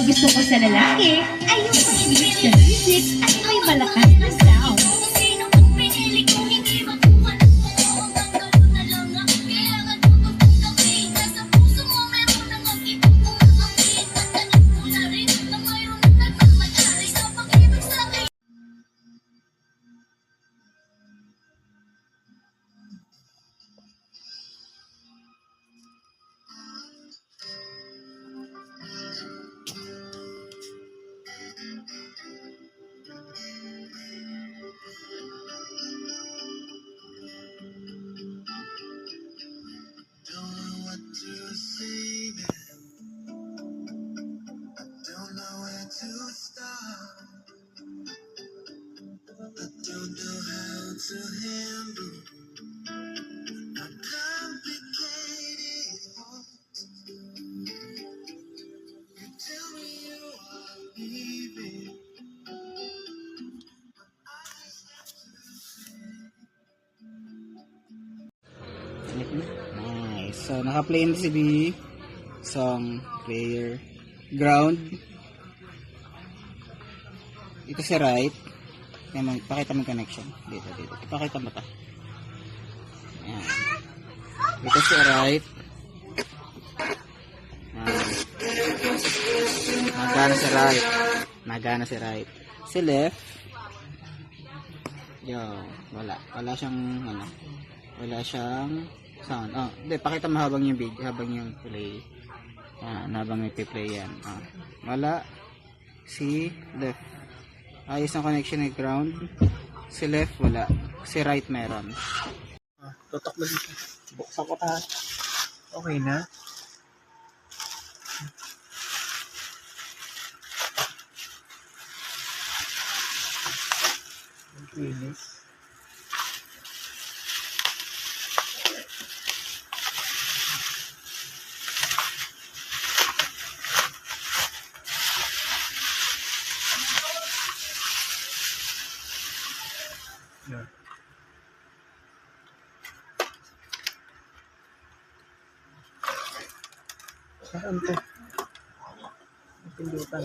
gusto ko sa lalaki ay yung mahilig sa music at may malakas na sound. Nice. So, naka-play na si B. Song, player, ground. Ito si right. Pakita mo connection. Dito. Pakita mo ta. Ayan. Ito si right. Nagana si right. Si left. Yo, wala siyang wala siyang sound. Oh, hindi, pakita mo habang yung video, habang yung play. Habang nagpe-play yan. Wala. Si left. Ayos ang connection ng ground. Si left, wala. Si right, meron. Tutok mo dito. Buksan ko ta. Okay na. Finish. Yeah. Saan to? Pindutan.